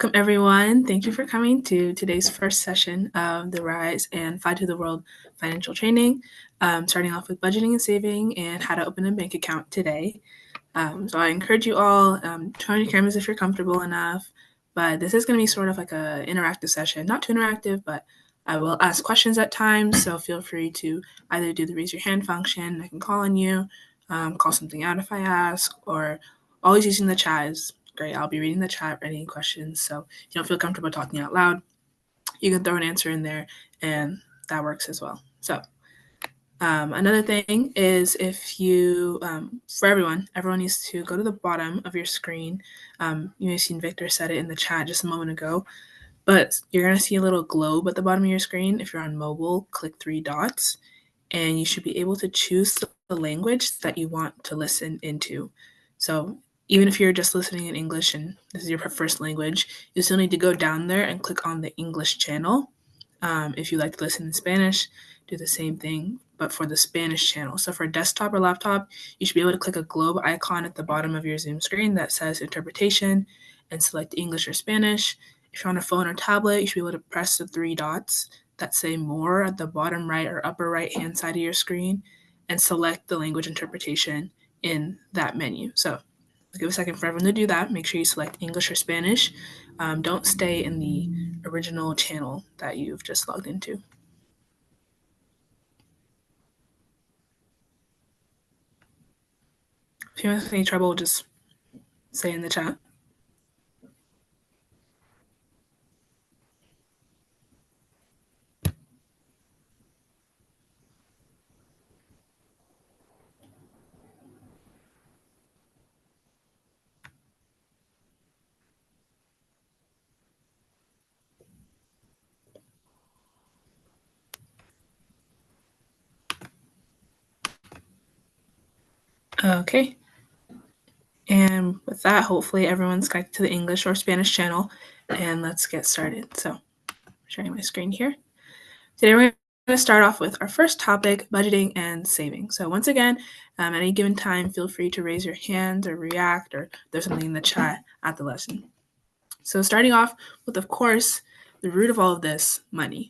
Welcome, everyone. Thank you for coming to today's first session of the Rise and Fly to the World financial training. Starting off with budgeting and saving and how to open a bank account today. So I encourage you all, turn on your cameras if you're comfortable enough. But this is going to be sort of like an interactive session. Not too interactive, but I will ask questions at times. So feel free to either do the raise your hand function. I can call on you, call something out if I ask, or always using the chat is great. I'll be reading the chat, any questions. So if you don't feel comfortable talking out loud, you can throw an answer in there, and that works as well. So another thing is if you, for everyone needs to go to the bottom of your screen. You may have seen Victor said it in the chat just a moment ago, but you're going to see a little globe at the bottom of your screen. If you're on mobile, click three dots, and you should be able to choose the language that you want to listen into. So even if you're just listening in English and this is your first language, you still need to go down there and click on the English channel. If you like to listen in Spanish, do the same thing, but for the Spanish channel. So for desktop or laptop, you should be able to click a globe icon at the bottom of your Zoom screen that says interpretation and select English or Spanish. If you're on a phone or tablet, you should be able to press the three dots that say more at the bottom right or upper right hand side of your screen and select the language interpretation in that menu. So give a second for everyone to do that. Make sure you select English or Spanish. Don't stay in the original channel that you've just logged into. If you have any trouble, just say in the chat. Okay. And with that, hopefully everyone's connected to the English or Spanish channel, and let's get started. So, sharing my screen here. Today we're going to start off with our first topic, budgeting and saving. So once again, at any given time, feel free to raise your hand or react, or there's something in the chat at the lesson. So starting off with, of course, the root of all of this, money.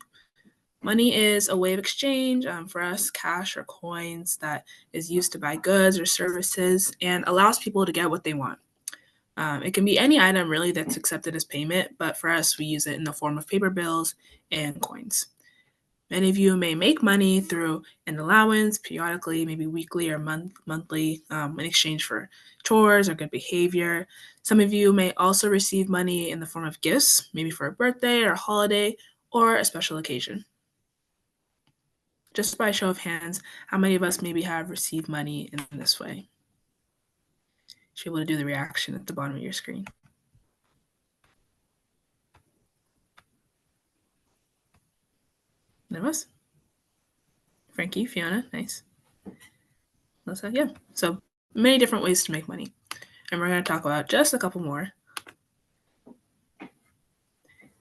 Money is a way of exchange, for us, cash or coins that is used to buy goods or services and allows people to get what they want. It can be any item really that's accepted as payment, but for us, we use it in the form of paper bills and coins. Many of you may make money through an allowance periodically, maybe weekly or monthly, in exchange for chores or good behavior. Some of you may also receive money in the form of gifts, maybe for a birthday or a holiday or a special occasion. Just by show of hands, how many of us maybe have received money in this way? You should be able to do the reaction at the bottom of your screen. None of us? Frankie, Fiona, nice. Melissa, yeah. So many different ways to make money. And we're going to talk about just a couple more.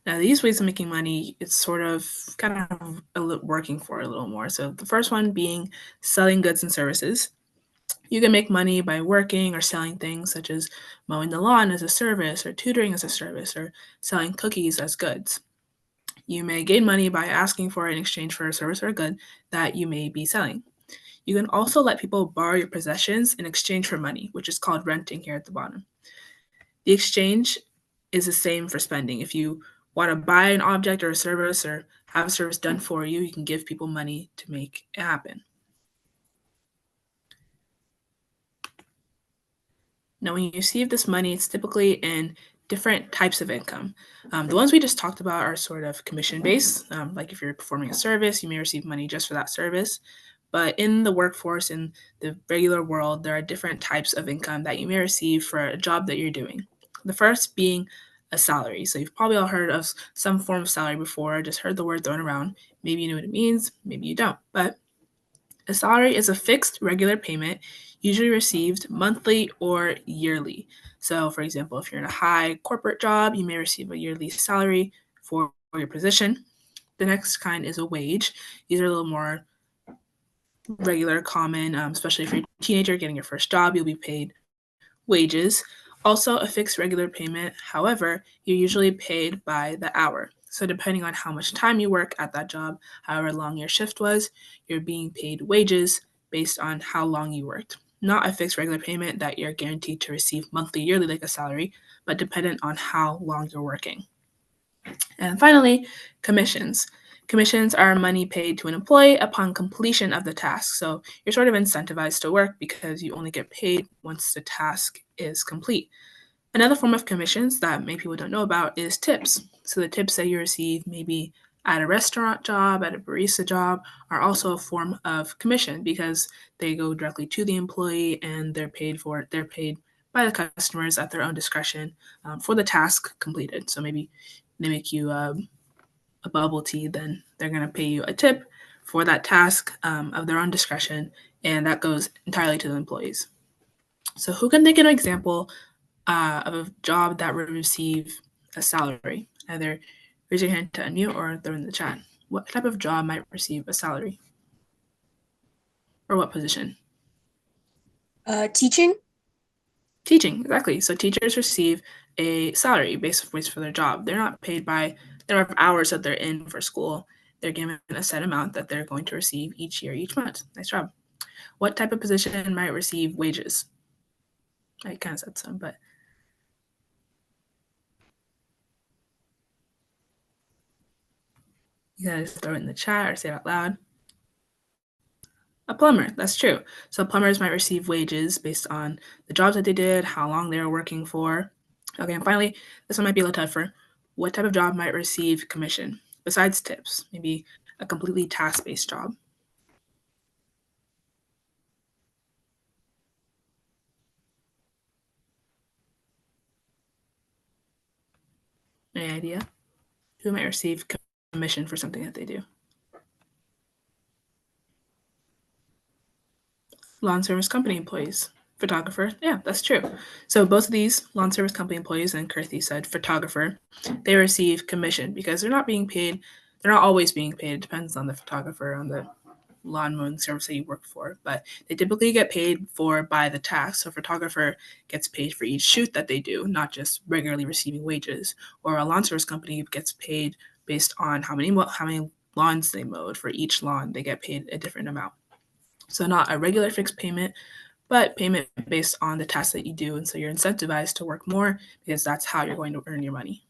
Now, these ways of making money, it's sort of kind of working for a little more. So the first one being selling goods and services. You can make money by working or selling things such as mowing the lawn as a service, or tutoring as a service, or selling cookies as goods. You may gain money by asking for it in exchange for a service or a good that you may be selling. You can also let people borrow your possessions in exchange for money, which is called renting here at the bottom. The exchange is the same for spending. If you want to buy an object or a service or have a service done for you, you can give people money to make it happen. Now, when you receive this money, it's typically in different types of income. The ones we just talked about are sort of commission-based. Like if you're performing a service, you may receive money just for that service. But in the workforce, in the regular world, there are different types of income that you may receive for a job that you're doing. The first being a salary. So you've probably all heard of some form of salary before, just heard the word thrown around. Maybe you know what it means, maybe you don't. But a salary is a fixed, regular payment, usually received monthly or yearly. So, for example, if you're in a high corporate job, you may receive a yearly salary for your position. The next kind is a wage. These are a little more regular, common, especially if you're a teenager getting your first job, you'll be paid wages. also a fixed regular payment. However, you're usually paid by the hour. So depending on how much time you work at that job, however long your shift was, you're being paid wages based on how long you worked. Not a fixed regular payment that you're guaranteed to receive monthly, yearly like a salary, but dependent on how long you're working. And finally, commissions. Commissions are money paid to an employee upon completion of the task. So you're sort of incentivized to work because you only get paid once the task is complete. Another form of commissions that many people don't know about is tips. So the tips that you receive maybe at a restaurant job, at a barista job, are also a form of commission because they go directly to the employee and they're paid for it. They're paid by the customers at their own discretion for the task completed. So maybe they make you a bubble tea, then they're going to pay you a tip for that task of their own discretion, and that goes entirely to the employees. So who can think of an example of a job that would receive a salary? Either raise your hand to unmute or throw in the chat. What type of job might receive a salary? Or what position? Teaching. Teaching, exactly. So teachers receive a salary based for their job. They're not paid by the number of hours that they're in for school. They're given a set amount that they're going to receive each year, each month. Nice job. What type of position might receive wages? I kind of said some, but you guys throw it in the chat or say it out loud. A plumber, that's true. So plumbers might receive wages based on the jobs that they did, how long they were working for. Okay, and finally, this one might be a little tougher. What type of job might receive commission besides tips? Maybe a completely task-based job. Any idea? Who might receive commission for something that they do? Lawn service company employees. Photographer, yeah, that's true. So both of these lawn service company employees, and Kirthi said photographer, they receive commission because they're not being paid. They're not always being paid. It depends on the photographer, on the lawn mowing service that you work for, but they typically get paid for by the task. So a photographer gets paid for each shoot that they do, not just regularly receiving wages. Or a lawn service company gets paid based on how many lawns they mowed. For each lawn, they get paid a different amount. So not a regular fixed payment, but payment based on the tasks that you do. And so you're incentivized to work more because that's how you're going to earn your money.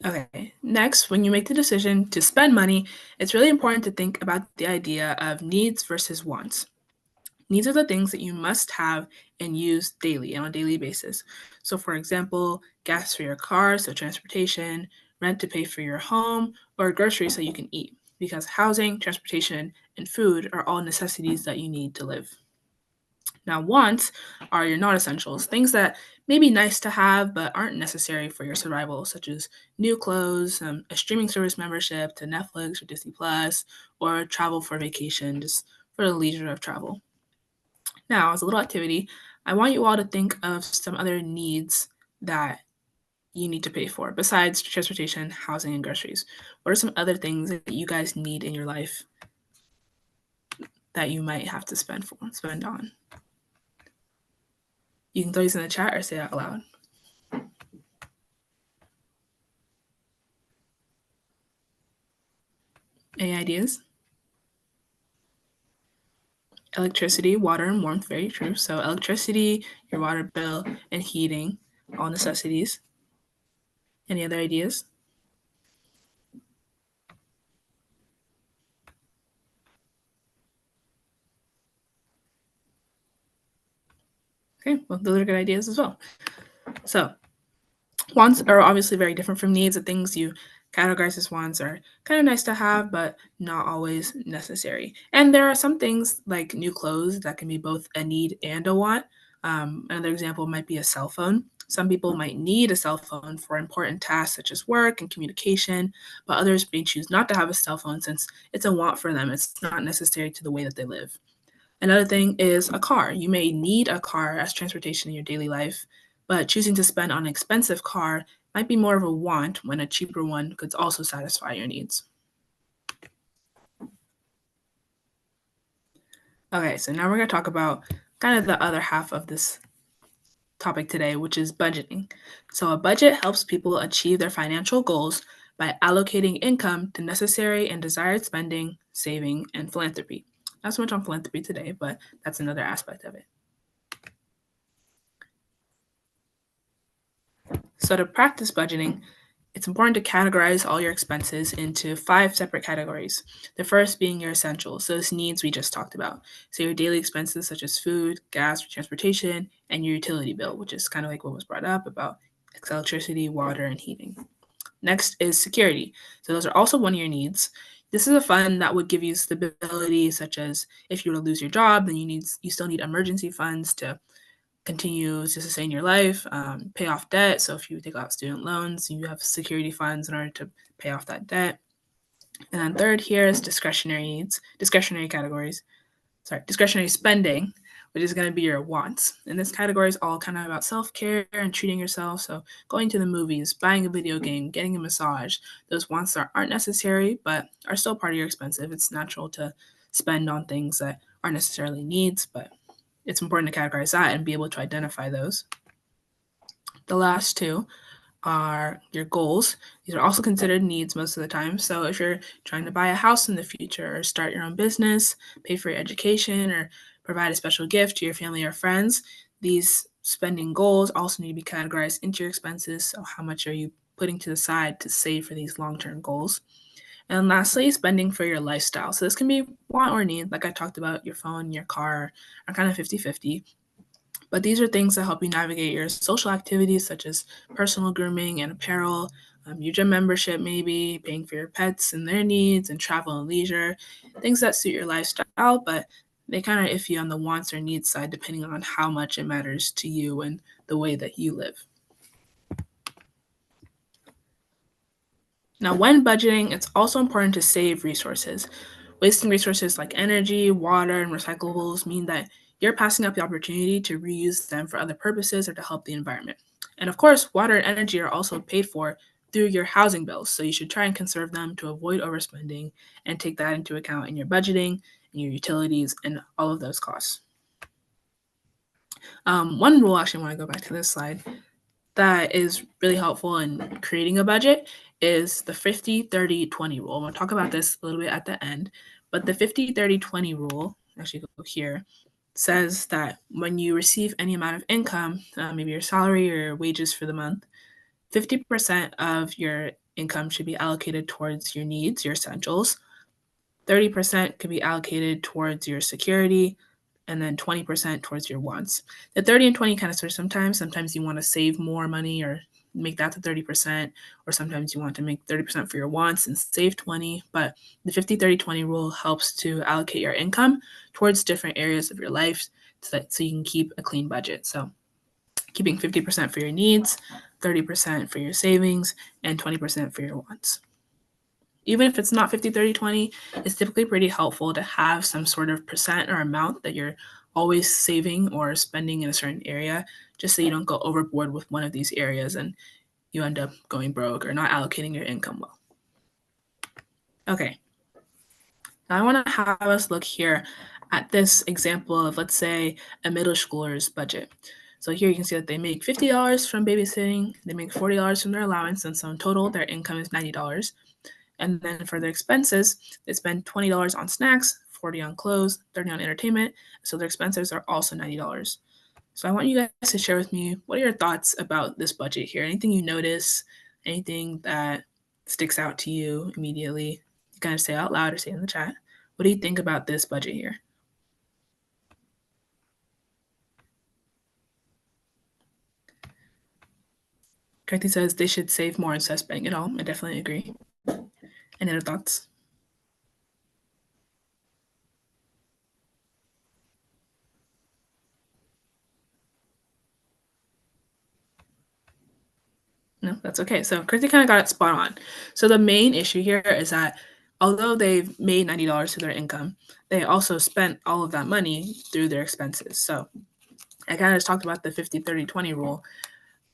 Okay, next, when you make the decision to spend money, it's really important to think about the idea of needs versus wants. Needs are the things that you must have and use daily and on a daily basis. So, for example, gas for your car, so transportation, rent to pay for your home, or groceries so you can eat, because housing, transportation, and food are all necessities that you need to live. Now, wants are your non essentials, things that may be nice to have but aren't necessary for your survival, such as new clothes, a streaming service membership to Netflix or Disney Plus, or travel for vacation, just for the leisure of travel. Now, as a little activity, I want you all to think of some other needs that you need to pay for besides transportation, housing, and groceries. What are some other things that you guys need in your life that you might have to spend on? You can throw these in the chat or say it out loud. Any ideas? Electricity, water, and warmth, very true. So electricity, your water bill, and heating, all necessities. Any other ideas? Okay, well, those are good ideas as well. So wants are obviously very different from needs. The things you categorize as wants are kind of nice to have, but not always necessary. And there are some things like new clothes that can be both a need and a want. Another example might be a cell phone. Some people might need a cell phone for important tasks such as work and communication, but others may choose not to have a cell phone since it's a want for them. It's not necessary to the way that they live. Another thing is a car. You may need a car as transportation in your daily life, but choosing to spend on an expensive car might be more of a want when a cheaper one could also satisfy your needs. Okay, so now we're going to talk about kind of the other half of this topic today, which is budgeting. So, a budget helps people achieve their financial goals by allocating income to necessary and desired spending, saving, and philanthropy. Not so much on philanthropy today, but that's another aspect of it. So, to practice budgeting, it's important to categorize all your expenses into 5 separate categories. The first being your essentials, those needs we just talked about. So, your daily expenses such as food, gas, transportation, and your utility bill, which is kind of like what was brought up about electricity, water, and heating. Next is security. So, those are also one of your needs. This is a fund that would give you stability, such as if you were to lose your job, then you still need emergency funds to continue to sustain your life, pay off debt. So if you take out student loans, you have security funds in order to pay off that debt. And then third here is discretionary needs, discretionary categories, discretionary spending, which is going to be your wants. And this category is all kind of about self-care and treating yourself. So going to the movies, buying a video game, getting a massage, those wants aren't necessary, but are still part of your expensive. It's natural to spend on things that aren't necessarily needs, but it's important to categorize that and be able to identify those. The last two are your goals. These are also considered needs most of the time. So if you're trying to buy a house in the future or start your own business, pay for your education, or provide a special gift to your family or friends, these spending goals also need to be categorized into your expenses. So how much are you putting to the side to save for these long-term goals? And lastly, spending for your lifestyle. So this can be want or need, like I talked about, your phone, your car, are kind of 50-50. But these are things that help you navigate your social activities, such as personal grooming and apparel, your gym membership, maybe paying for your pets and their needs, and travel and leisure, things that suit your lifestyle, but they kind of iffy on the wants or needs side, depending on how much it matters to you and the way that you live. Now, when budgeting, it's also important to save resources. Wasting resources like energy, water, and recyclables mean that you're passing up the opportunity to reuse them for other purposes or to help the environment. And of course, water and energy are also paid for through your housing bills, so you should try and conserve them to avoid overspending and take that into account in your budgeting, and your utilities, and all of those costs. One rule, actually, I want to go back to this slide, that is really helpful in creating a budget is the 50-30-20 rule. I'm going to talk about this a little bit at the end, but the 50-30-20 rule, actually go here, says that when you receive any amount of income, maybe your salary or your wages for the month, 50% of your income should be allocated towards your needs, your essentials. 30% could be allocated towards your security, and then 20% towards your wants. The 30 and 20 kind of switch sometimes. Sometimes you want to save more money or make that to 30%, or sometimes you want to make 30% for your wants and save 20. But the 50-30-20 rule helps to allocate your income towards different areas of your life so you can keep a clean budget. So keeping 50% for your needs, 30% for your savings, and 20% for your wants. Even if it's not 50-30-20, it's typically pretty helpful to have some sort of percent or amount that you're always saving or spending in a certain area, just so you don't go overboard with one of these areas and you end up going broke or not allocating your income well. Okay, now I want to have us look here at this example of, let's say, a middle schooler's budget. So here you can see that they make $50 from babysitting, they make $40 from their allowance, and so in total their income is $90. And then for their expenses, they spend $20 on snacks, 40 on clothes, 30 on entertainment. So their expenses are also $90. So I want you guys to share with me, what are your thoughts about this budget here? Anything you notice, anything that sticks out to you immediately? You kind of say out loud or say in the chat. What do you think about this budget here? Kathy says they should save more instead of spending it all. I definitely agree. Any other thoughts? No, that's okay. So Christy kind of got it spot on. So the main issue here is that although they've made $90 to their income, they also spent all of that money through their expenses. So I kind of just talked about the 50-30-20 rule.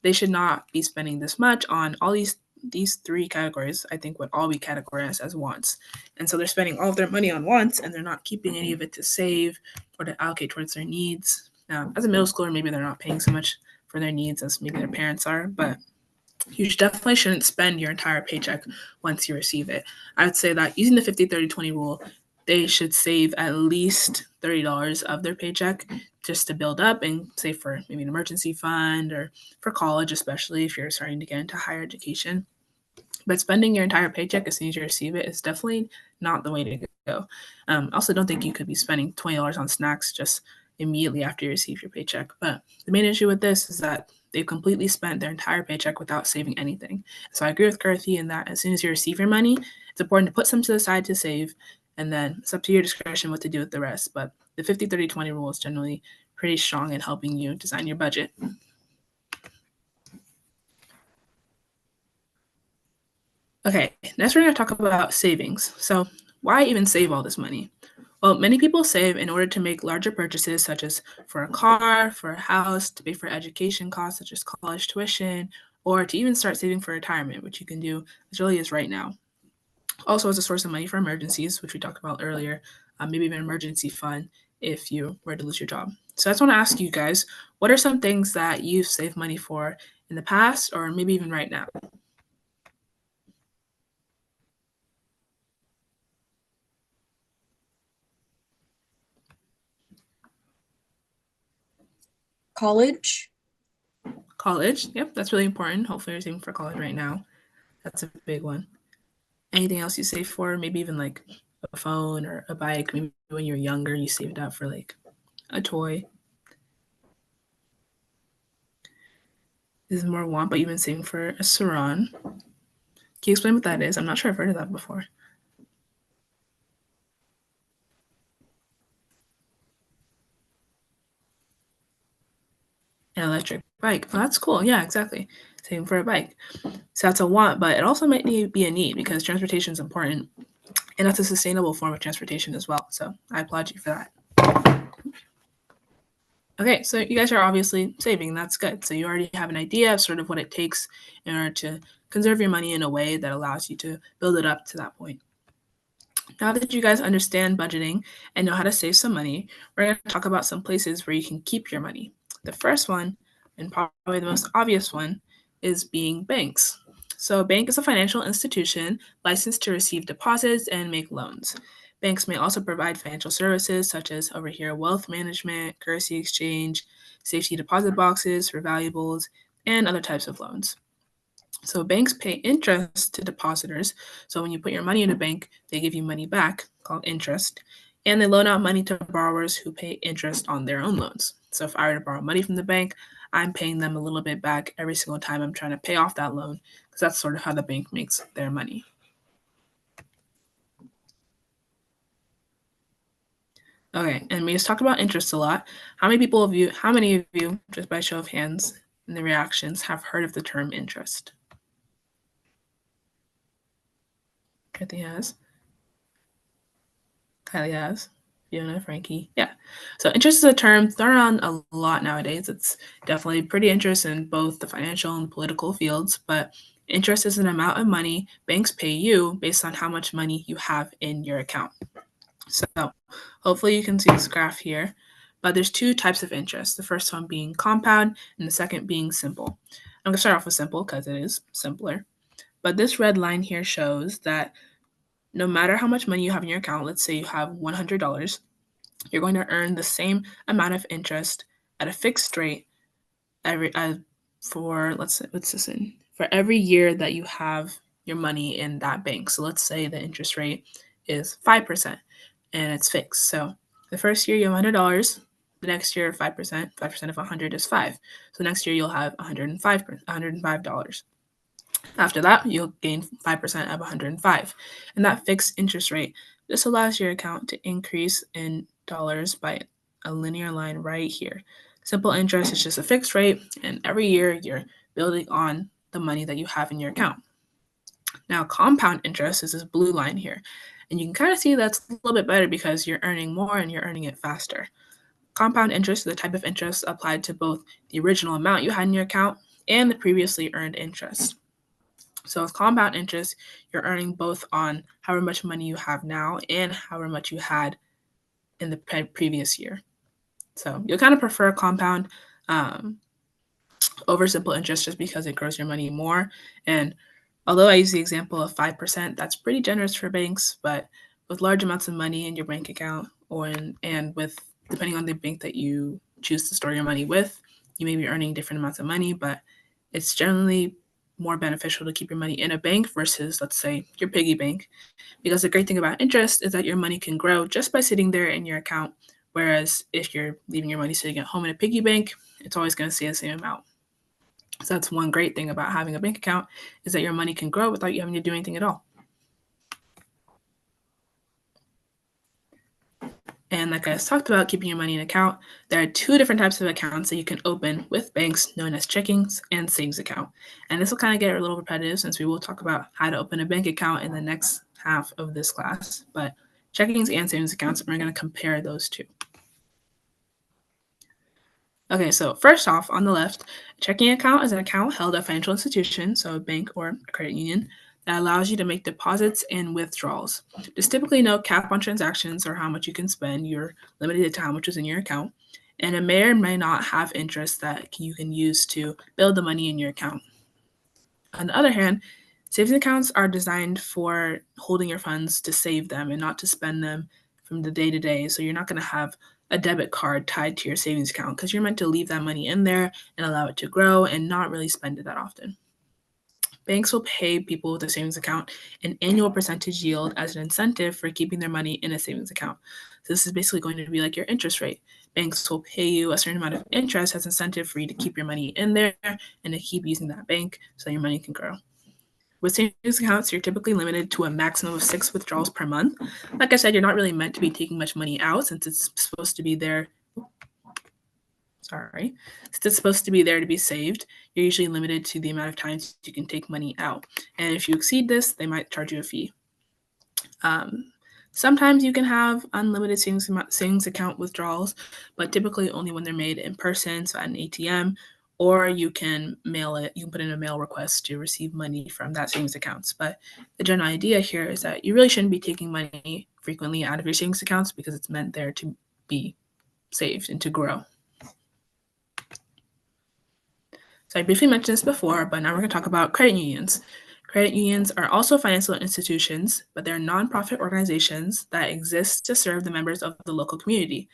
They should not be spending this much on all these these three categories, I think, would all be categorized as wants. And so they're spending all of their money on wants and they're not keeping any of it to save or to allocate towards their needs. Now, as a middle schooler, maybe they're not paying so much for their needs as maybe their parents are, but you definitely shouldn't spend your entire paycheck once you receive it. I would say that using the 50-30-20 rule, they should save at least $30 of their paycheck just to build up and save for maybe an emergency fund or for college, especially if you're starting to get into higher education. But spending your entire paycheck as soon as you receive it is definitely not the way to go. Also, don't think you could be spending $20 on snacks just immediately after you receive your paycheck. But the main issue with this is that they've completely spent their entire paycheck without saving anything. So I agree with Karthi in that as soon as you receive your money, it's important to put some to the side to save, and then it's up to your discretion what to do with the rest. But the 50-30-20 rule is generally pretty strong in helping you design your budget. Okay, next we're going to talk about savings. So, why even save all this money? Well, many people save in order to make larger purchases, such as for a car, for a house, to pay for education costs, such as college tuition, or to even start saving for retirement, which you can do as early as right now. Also, as a source of money for emergencies, which we talked about earlier, maybe even an emergency fund if you were to lose your job. So, I just want to ask you guys, what are some things that you've saved money for in the past, or maybe even right now? College. College, yep, that's really important. Hopefully, you're saving for college right now. That's a big one. Anything else you save for? Maybe even like a phone or a bike. Maybe when you're younger, you saved up for like a toy. This is more want, but you've been saving for a Saran. Can you explain what that is? I'm not sure I've heard of that before. An electric bike. Oh, that's cool. Yeah, exactly. Saving for a bike. So that's a want, but it also might need be a need because transportation is important, and that's a sustainable form of transportation as well. So I applaud you for that. Okay, so you guys are obviously saving. That's good. So you already have an idea of sort of what it takes in order to conserve your money in a way that allows you to build it up to that point. Now that you guys understand budgeting and know how to save some money, we're going to talk about some places where you can keep your money. The first one, and probably the most obvious one, is being banks. So, a bank is a financial institution licensed to receive deposits and make loans. Banks may also provide financial services such as over here wealth management, currency exchange, safety deposit boxes for valuables, and other types of loans. So banks pay interest to depositors. So when you put your money in a bank, they give you money back called interest. And they loan out money to borrowers who pay interest on their own loans. So if I were to borrow money from the bank, I'm paying them a little bit back every single time I'm trying to pay off that loan because that's sort of how the bank makes their money. Okay, and we just talked about interest a lot. How many of you, just by show of hands and the reactions, have heard of the term interest? Kathy has. Kylie has. Fiona, Frankie. Yeah. So interest is a term thrown around a lot nowadays. It's definitely pretty interesting in both the financial and political fields, but interest is an amount of money banks pay you based on how much money you have in your account. So hopefully you can see this graph here. But there's two types of interest. The first one being compound and the second being simple. I'm going to start off with simple because it is simpler. But this red line here shows that no matter how much money you have in your account, let's say you have $100, you're going to earn the same amount of interest at a fixed rate every for what's this in for every year that you have your money in that bank. So let's say the interest rate is 5% and it's fixed. So the first year you have $100, the next year 5%, 5% of 100 is 5. So next year you'll have $105. After that, you'll gain 5% of 105. And that fixed interest rate just allows your account to increase in dollars by a linear line right here. Simple interest is just a fixed rate, and every year you're building on the money that you have in your account. Now, compound interest is this blue line here. And you can kind of see that's a little bit better because you're earning more and you're earning it faster. Compound interest is the type of interest applied to both the original amount you had in your account and the previously earned interest. So with compound interest, you're earning both on however much money you have now and however much you had in the previous year. So you'll kind of prefer compound over simple interest just because it grows your money more. And although I use the example of 5%, that's pretty generous for banks, but with large amounts of money in your bank account and with depending on the bank that you choose to store your money with, you may be earning different amounts of money, but it's generally more beneficial to keep your money in a bank versus, let's say, your piggy bank. Because the great thing about interest is that your money can grow just by sitting there in your account. Whereas if you're leaving your money sitting at home in a piggy bank, it's always going to stay the same amount. So that's one great thing about having a bank account is that your money can grow without you having to do anything at all. And like I just talked about, keeping your money in an account, there are two different types of accounts that you can open with banks known as checkings and savings account. And this will kind of get a little repetitive since we will talk about how to open a bank account in the next half of this class. But checkings and savings accounts, we're going to compare those two. Okay, so first off, on the left, a checking account is an account held at a financial institution, so a bank or a credit union, that allows you to make deposits and withdrawals. There's typically no cap on transactions or how much you can spend. You're limited to how much is in your account. And it may or may not have interest that you can use to build the money in your account. On the other hand, savings accounts are designed for holding your funds to save them and not to spend them from the day to day. So you're not going to have a debit card tied to your savings account because you're meant to leave that money in there and allow it to grow and not really spend it that often. Banks will pay people with a savings account an annual percentage yield as an incentive for keeping their money in a savings account. So this is basically going to be like your interest rate. Banks will pay you a certain amount of interest as incentive for you to keep your money in there and to keep using that bank so your money can grow. With savings accounts, you're typically limited to a maximum of 6 withdrawals per month. Like I said, you're not really meant to be taking much money out since it's supposed to be there. Since it's supposed to be there to be saved, you're usually limited to the amount of times you can take money out. And if you exceed this, they might charge you a fee. Sometimes you can have unlimited savings account withdrawals, but typically only when they're made in person, so at an ATM, or you can mail it. You can put in a mail request to receive money from that savings accounts. But the general idea here is that you really shouldn't be taking money frequently out of your savings accounts because it's meant there to be saved and to grow. So I briefly mentioned this before, but now we're going to talk about credit unions. Credit unions are also financial institutions, but they're nonprofit organizations that exist to serve the members of the local community.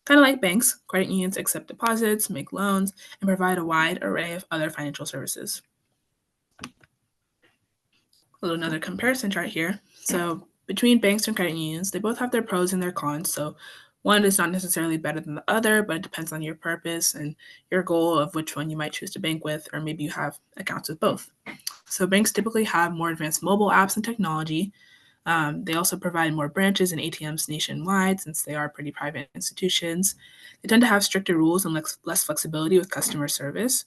Kind of like banks, credit unions accept deposits, make loans, and provide a wide array of other financial services. Another comparison chart here. So between banks and credit unions, they both have their pros and their cons. So one is not necessarily better than the other, but it depends on your purpose and your goal of which one you might choose to bank with, or maybe you have accounts with both. So banks typically have more advanced mobile apps and technology. They also provide more branches and ATMs nationwide since they are pretty private institutions. They tend to have stricter rules and less flexibility with customer service.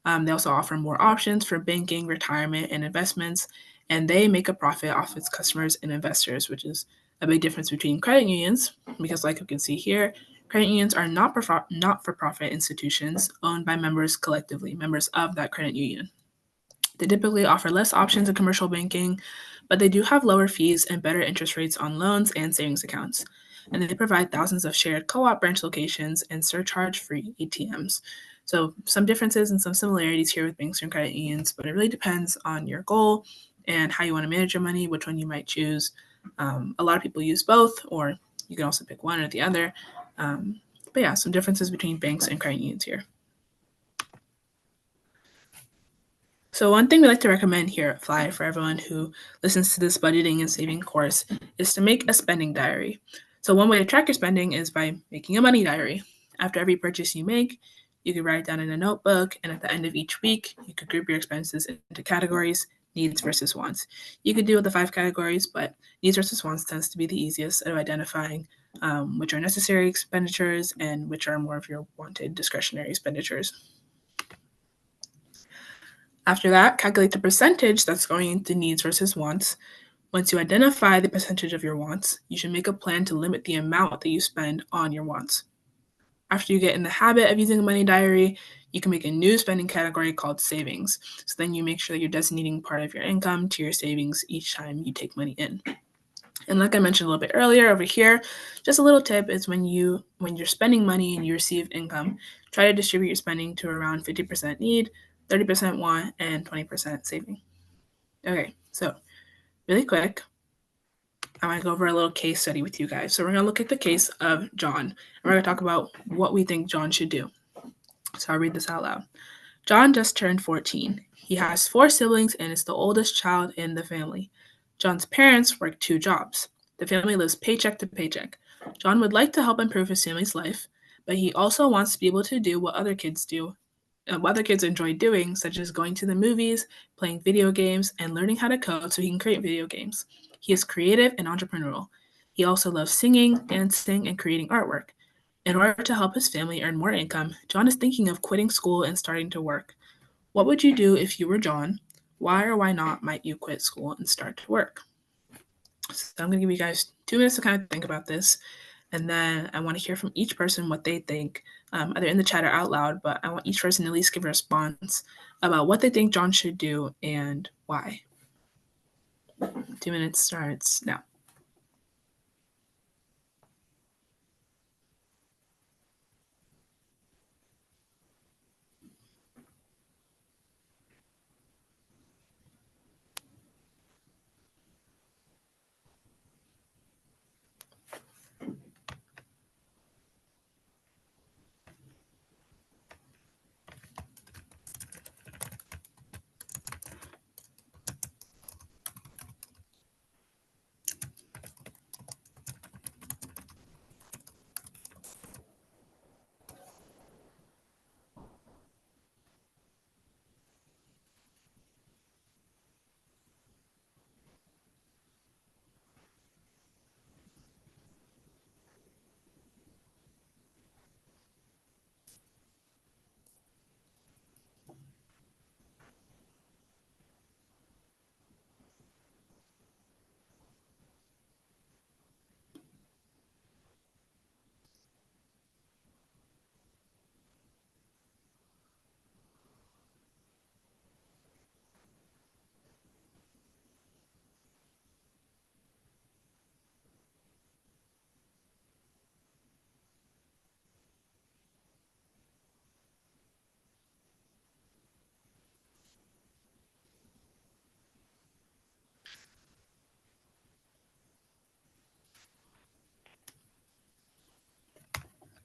They also offer more options for banking, retirement, and investments, and they make a profit off its customers and investors, which is a big difference between credit unions, because like you can see here, credit unions are not-for-profit institutions owned by members collectively, members of that credit union. They typically offer less options in commercial banking, but they do have lower fees and better interest rates on loans and savings accounts. And they provide thousands of shared co-op branch locations and surcharge-free ATMs. So some differences and some similarities here with banks and credit unions, but it really depends on your goal and how you want to manage your money, which one you might choose. A lot of people use both, or you can also pick one or the other. But yeah, some differences between banks and credit unions here. So one thing we like to recommend here at Fly for everyone who listens to this budgeting and saving course is to make a spending diary. So one way to track your spending is by making a money diary. After every purchase you make, you could write it down in a notebook, and at the end of each week, you could group your expenses into categories, needs versus wants. You could do with the 5 categories, but needs versus wants tends to be the easiest at identifying which are necessary expenditures and which are more of your wanted discretionary expenditures. After that, calculate the percentage that's going into needs versus wants. Once you identify the percentage of your wants, you should make a plan to limit the amount that you spend on your wants. After you get in the habit of using a money diary, you can make a new spending category called savings. So then you make sure that you're designating part of your income to your savings each time you take money in. And like I mentioned a little bit earlier over here, just a little tip is when you're spending money and you receive income, try to distribute your spending to around 50% need, 30% want, and 20% saving. Okay, so really quick, I want to go over a little case study with you guys. So we're going to look at the case of John, and we're going to talk about what we think John should do. So I'll read this out loud. John just turned 14. He has 4 siblings and is the oldest child in the family. John's parents work 2 jobs. The family lives paycheck to paycheck. John would like to help improve his family's life, but he also wants to be able to do what other kids enjoy doing, such as going to the movies, playing video games, and learning how to code so he can create video games. He is creative and entrepreneurial. He also loves singing, dancing, and creating artwork. In order to help his family earn more income, John is thinking of quitting school and starting to work. What would you do if you were John? Why or why not might you quit school and start to work? So I'm going to give you guys 2 minutes to kind of think about this, and then I want to hear from each person what they think, either in the chat or out loud, but I want each person to at least give a response about what they think John should do and why. 2 minutes starts now.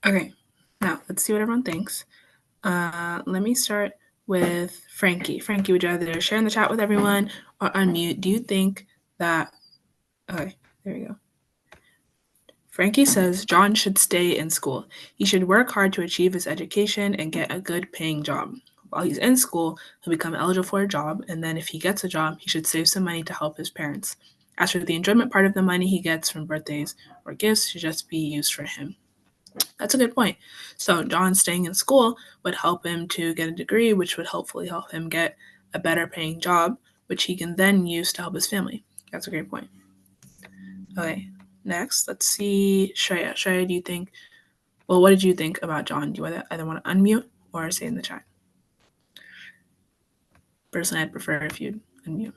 Okay, now let's see what everyone thinks. Let me start with Frankie. Frankie, would you rather share in the chat with everyone or unmute? Do you think that... Okay, there we go. Frankie says John should stay in school. He should work hard to achieve his education and get a good paying job. While he's in school, he'll become eligible for a job, and then if he gets a job, he should save some money to help his parents. As for the enjoyment part of the money he gets from birthdays or gifts, should just be used for him. That's a good point. So John staying in school would help him to get a degree, which would hopefully help him get a better paying job, which he can then use to help his family. That's a great point. Okay, next, let's see Shreya. Shreya, do you think, well, what did you think about John? Do you either want to unmute or say in the chat? Personally, I'd prefer if you'd unmute.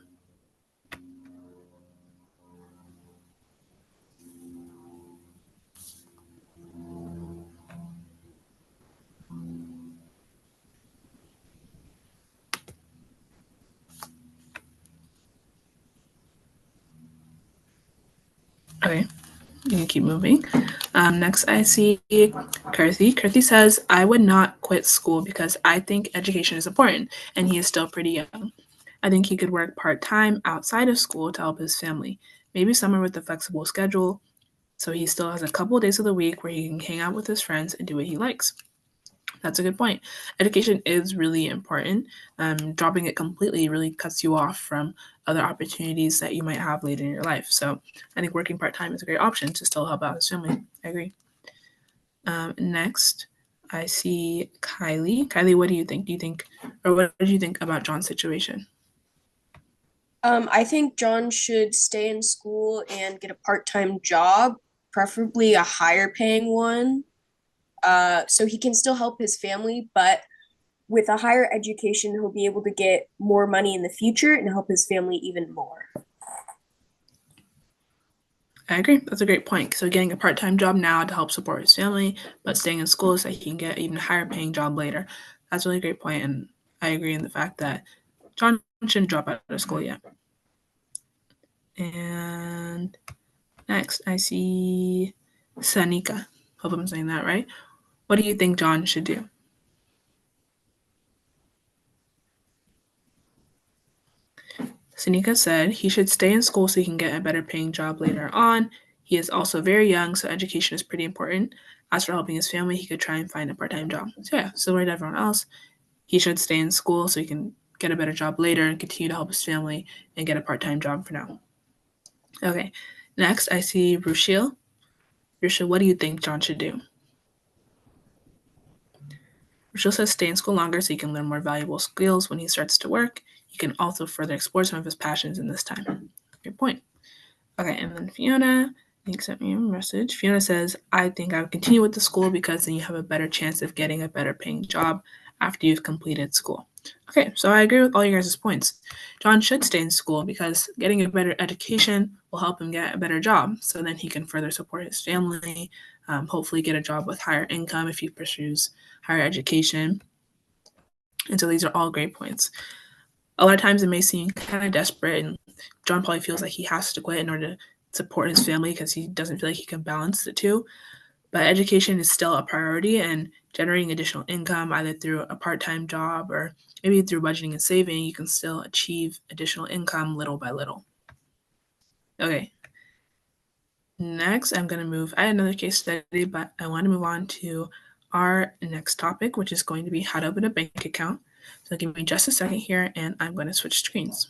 Okay, you can keep moving. Next, I see Kirthi. Kirthi says, I would not quit school because I think education is important, and he is still pretty young. I think he could work part-time outside of school to help his family, maybe somewhere with a flexible schedule, so he still has a couple of days of the week where he can hang out with his friends and do what he likes. That's a good point. Education is really important. Dropping it completely really cuts you off from other opportunities that you might have later in your life. So I think working part-time is a great option to still help out his family. I agree. Next, I see Kylie. Kylie, what do you think? What did you think about John's situation? I think John should stay in school and get a part-time job, preferably a higher paying one, so he can still help his family, but with a higher education, he'll be able to get more money in the future and help his family even more. I agree. That's a great point. So getting a part-time job now to help support his family, but staying in school so he can get an even higher paying job later. That's a really great point, and I agree in the fact that John shouldn't drop out of school yet. And next, I see Sanika. Hope I'm saying that right. What do you think John should do? Sanika said he should stay in school so he can get a better paying job later on. He is also very young, so education is pretty important. As for helping his family, he could try and find a part time job. So, yeah, similar to everyone else, he should stay in school so he can get a better job later and continue to help his family and get a part time job for now. Okay, next I see Rushil. Rushil, what do you think John should do? Rushil says stay in school longer so he can learn more valuable skills when he starts to work. He can also further explore some of his passions in this time. Good point. Okay, and then Fiona, I think sent me a message. Fiona says, I think I would continue with the school because then you have a better chance of getting a better paying job after you've completed school. Okay, so I agree with all you guys' points. John should stay in school because getting a better education will help him get a better job. So then he can further support his family, hopefully get a job with higher income if he pursues higher education. And so these are all great points. A lot of times it may seem kind of desperate, and John probably feels like he has to quit in order to support his family because he doesn't feel like he can balance the two. But education is still a priority, and generating additional income either through a part-time job or maybe through budgeting and saving, you can still achieve additional income little by little. Okay. Next, I'm going to move. I had another case study, but I want to move on to our next topic, which is going to be how to open a bank account. So give me just a second here, and I'm going to switch screens.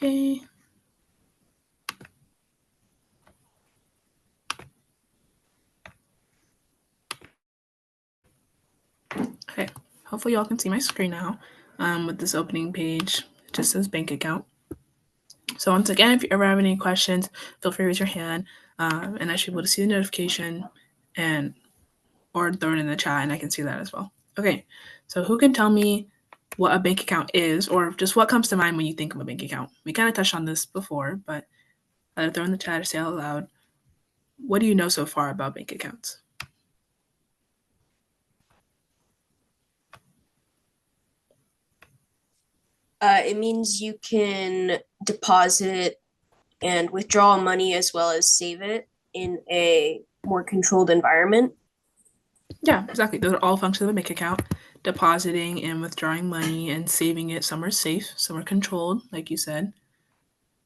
Okay. Okay, hopefully y'all can see my screen now with this opening page. It just says bank account. So once again, if you ever have any questions, feel free to raise your hand and I should be able to see the notification and or throw it in the chat and I can see that as well. Okay, so who can tell me what a bank account is or just what comes to mind when you think of a bank account? We kind of touched on this before, but either throw in the chat or say out loud. What do you know so far about bank accounts? It means you can deposit and withdraw money as well as save it in a more controlled environment. Yeah, exactly. Those are all functions of a bank account. Depositing and withdrawing money and saving it somewhere safe, somewhere controlled, like you said.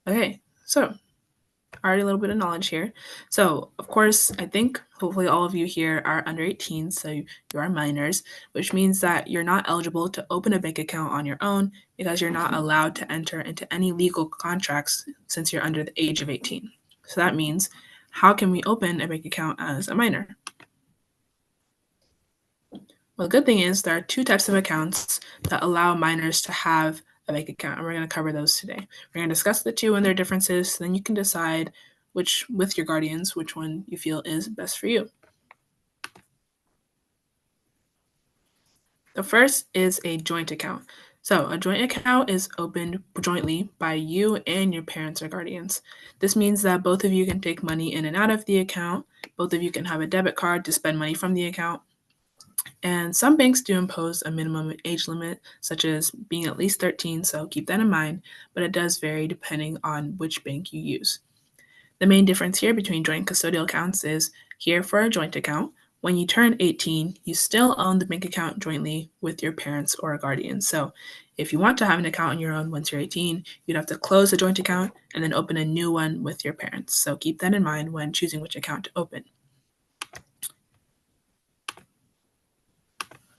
Okay, so already a little bit of knowledge here. So, of course, I think hopefully all of you here are under 18, so you are minors, which means that you're not eligible to open a bank account on your own because you're not allowed to enter into any legal contracts since you're under the age of 18. So that means, how can we open a bank account as a minor? Well, the good thing is there are two types of accounts that allow minors to have a bank account, and we're going to cover those today. We're going to discuss the two and their differences, so then you can decide which, with your guardians, which one you feel is best for you. The first is a joint account. So a joint account is opened jointly by you and your parents or guardians. This means that both of you can take money in and out of the account. Both of you can have a debit card to spend money from the account. And some banks do impose a minimum age limit, such as being at least 13, so keep that in mind, but it does vary depending on which bank you use. The main difference here between joint custodial accounts is here for a joint account, when you turn 18, you still own the bank account jointly with your parents or a guardian. So if you want to have an account on your own once you're 18, you'd have to close a joint account and then open a new one with your parents. So keep that in mind when choosing which account to open.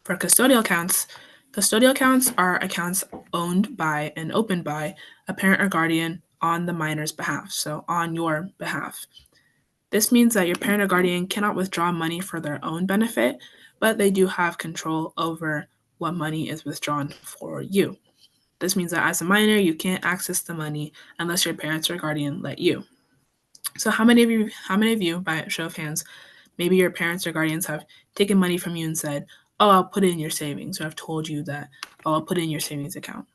For custodial accounts are accounts owned by and opened by a parent or guardian on the minor's behalf, so on your behalf. This means that your parent or guardian cannot withdraw money for their own benefit, but they do have control over what money is withdrawn for you. This means that as a minor, you can't access the money unless your parents or guardian let you. So how many of you, by a show of hands, maybe your parents or guardians have taken money from you and said, "Oh, I'll put it in your savings," or I've told you that, "Oh, I'll put it in your savings account."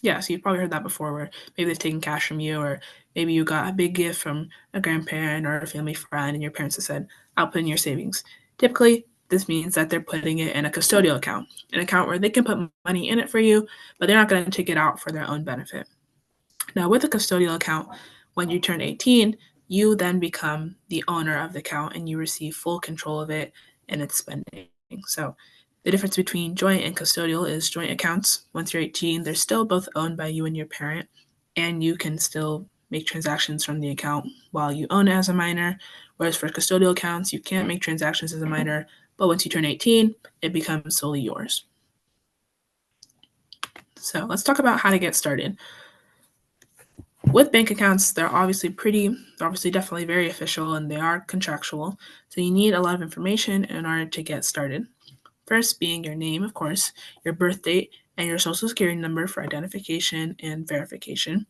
Yeah, so you've probably heard that before where maybe they've taken cash from you, or maybe you got a big gift from a grandparent or a family friend, and your parents have said, "I'll put in your savings." Typically, this means that they're putting it in a custodial account, an account where they can put money in it for you, but they're not going to take it out for their own benefit. Now, with a custodial account, when you turn 18, you then become the owner of the account and you receive full control of it and its spending. So, the difference between joint and custodial is joint accounts, once you're 18, they're still both owned by you and your parent, and you can still make transactions from the account while you own it as a minor. Whereas for custodial accounts, you can't make transactions as a minor, but once you turn 18, it becomes solely yours. So, let's talk about how to get started. With bank accounts, they're obviously definitely very official, and they are contractual. So you need a lot of information in order to get started. First being your name, of course, your birth date, and your social security number for identification and verification.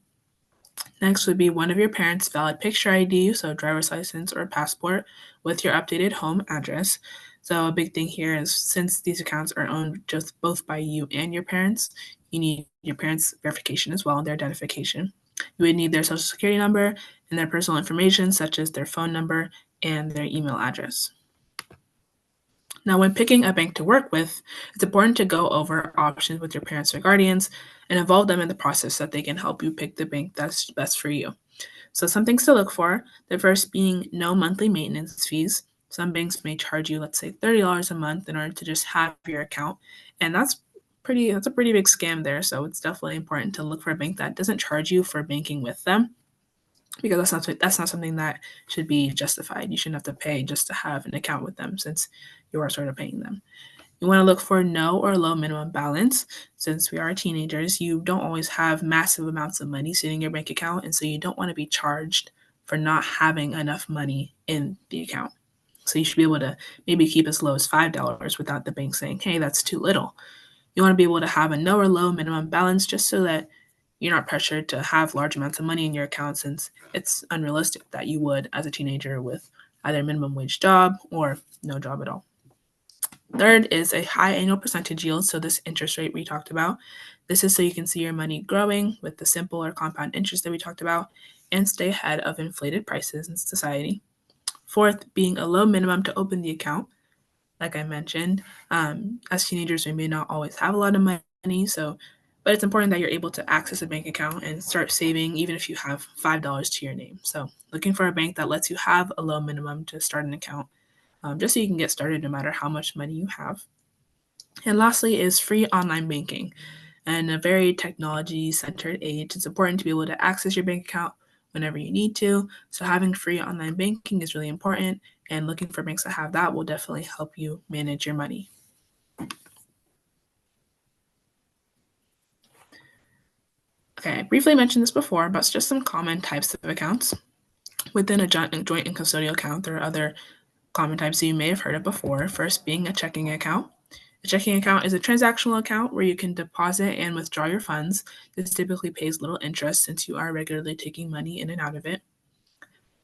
Next would be one of your parents' valid picture ID, so driver's license or passport, with your updated home address. So a big thing here is since these accounts are owned just both by you and your parents, you need your parents' verification as well, their identification. You would need their social security number and their personal information, such as their phone number and their email address. Now, when picking a bank to work with, it's important to go over options with your parents or guardians and involve them in the process so that they can help you pick the bank that's best for you. So, some things to look for, the first being no monthly maintenance fees. Some banks may charge you, let's say, $30 a month in order to just have your account. And that's a pretty big scam there. So it's definitely important to look for a bank that doesn't charge you for banking with them, because that's not something that should be justified. You shouldn't have to pay just to have an account with them since you are sort of paying them. You want to look for no or low minimum balance. Since we are teenagers, you don't always have massive amounts of money sitting in your bank account, and so you don't want to be charged for not having enough money in the account. So you should be able to maybe keep as low as $5 without the bank saying, "Hey, that's too little." You want to be able to have a no or low minimum balance just so that you're not pressured to have large amounts of money in your account, since it's unrealistic that you would as a teenager with either a minimum wage job or no job at all. Third is a high annual percentage yield, so this interest rate we talked about. This is so you can see your money growing with the simple or compound interest that we talked about and stay ahead of inflated prices in society. Fourth, being a low minimum to open the account. Like I mentioned, as teenagers, we may not always have a lot of money, but it's important that you're able to access a bank account and start saving, even if you have $5 to your name. So, looking for a bank that lets you have a low minimum to start an account, just so you can get started no matter how much money you have. And lastly, is free online banking. In a very technology centered age, it's important to be able to access your bank account whenever you need to. So, having free online banking is really important, and looking for banks that have that will definitely help you manage your money. Okay, I briefly mentioned this before, but it's just some common types of accounts. Within a joint and custodial account, there are other common types that you may have heard of before. First being a checking account. A checking account is a transactional account where you can deposit and withdraw your funds. This typically pays little interest since you are regularly taking money in and out of it.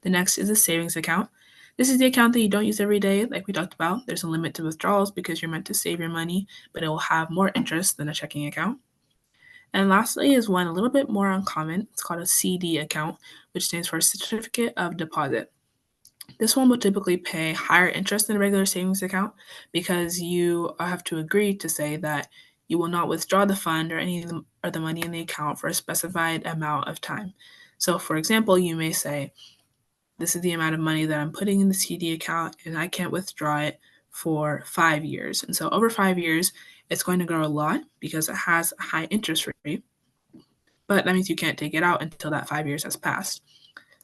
The next is a savings account. This is the account that you don't use every day, like we talked about. There's a limit to withdrawals because you're meant to save your money, but it will have more interest than a checking account. And lastly is one a little bit more uncommon. It's called a CD account, which stands for Certificate of Deposit. This one will typically pay higher interest than a regular savings account because you have to agree to say that you will not withdraw the fund or any of the money in the account for a specified amount of time. So, for example, you may say, "This is the amount of money that I'm putting in the CD account, and I can't withdraw it for 5 years." And so, over 5 years, it's going to grow a lot because it has a high interest rate, but that means you can't take it out until that 5 years has passed.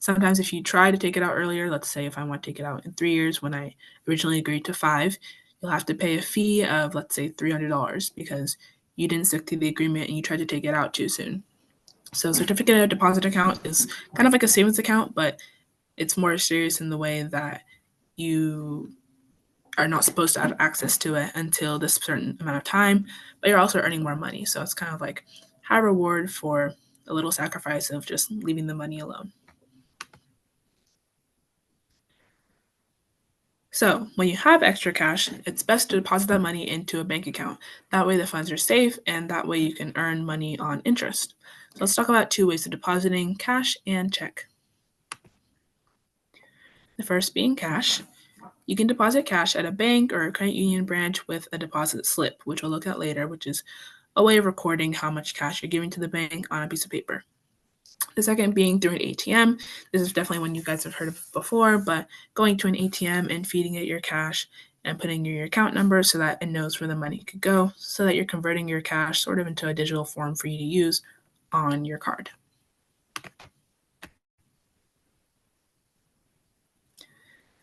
Sometimes if you try to take it out earlier, let's say if I want to take it out in 3 years when I originally agreed to 5, you'll have to pay a fee of, let's say, $300 because you didn't stick to the agreement and you tried to take it out too soon. So certificate of deposit account is kind of like a savings account, but it's more serious in the way that you are not supposed to have access to it until this certain amount of time, but you're also earning more money. So it's kind of like high reward for a little sacrifice of just leaving the money alone. So when you have extra cash, it's best to deposit that money into a bank account. That way the funds are safe and that way you can earn money on interest. So let's talk about 2 ways of depositing: cash and check. The first being cash. You can deposit cash at a bank or a credit union branch with a deposit slip, which we'll look at later, which is a way of recording how much cash you're giving to the bank on a piece of paper. The second being through an ATM. This is definitely one you guys have heard of before, but going to an ATM and feeding it your cash and putting your account number so that it knows where the money could go, so that you're converting your cash sort of into a digital form for you to use on your card.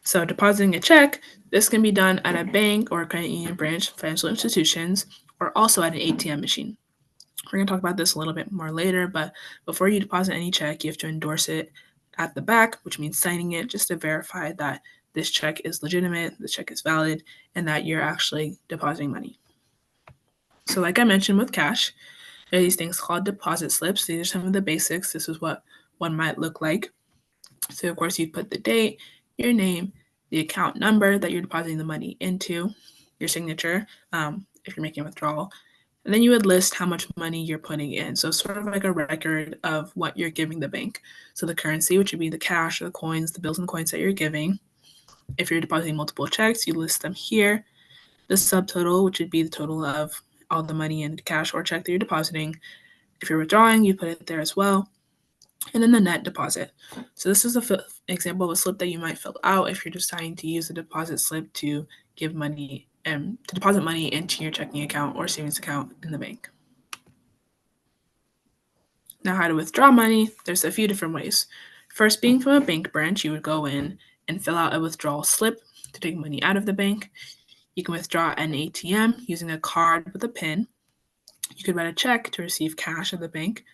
So depositing a check, this can be done at a bank or a credit union branch, financial institutions, or also at an ATM machine. We're going to talk about this a little bit more later, but before you deposit any check, you have to endorse it at the back, which means signing it just to verify that this check is legitimate, this check is valid, and that you're actually depositing money. So like I mentioned with cash, there are these things called deposit slips. These are some of the basics. This is what one might look like. So of course you put the date, your name, the account number that you're depositing the money into, your signature, if you're making a withdrawal, and then you would list how much money you're putting in. So sort of like a record of what you're giving the bank. So the currency, which would be the cash, or the coins, the bills and coins that you're giving. If you're depositing multiple checks, you list them here. The subtotal, which would be the total of all the money in cash or check that you're depositing. If you're withdrawing, you put it there as well. And then the net deposit. So this is an example of a slip that you might fill out if you're deciding to use a deposit slip to give money and to deposit money into your checking account or savings account in the bank. Now, how to withdraw money, there's a few different ways. First, being from a bank branch, you would go in and fill out a withdrawal slip to take money out of the bank. You can withdraw at an ATM using a card with a PIN. You could write a check to receive cash at the bank.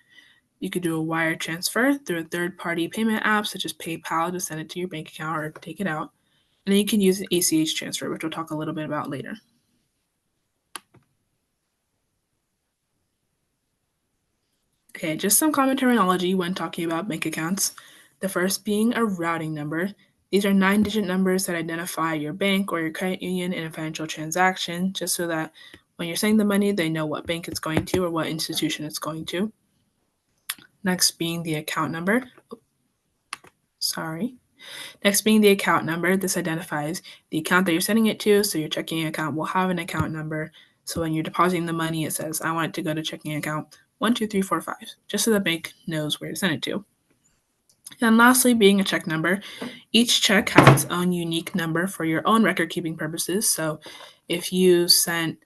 You could do a wire transfer through a third-party payment app such as PayPal to send it to your bank account or take it out. And then you can use an ACH transfer, which we'll talk a little bit about later. Okay, just some common terminology when talking about bank accounts. The first being a routing number. These are 9-digit numbers that identify your bank or your credit union in a financial transaction, just so that when you're sending the money, they know what bank it's going to or what institution it's going to. Next being the account number. Next being the account number. This identifies the account that you're sending it to, so your checking account will have an account number. So when you're depositing the money, it says, I want it to go to checking account 12345, just so the bank knows where to send it to. And lastly, being a check number. Each check has its own unique number for your own record-keeping purposes. So if you sent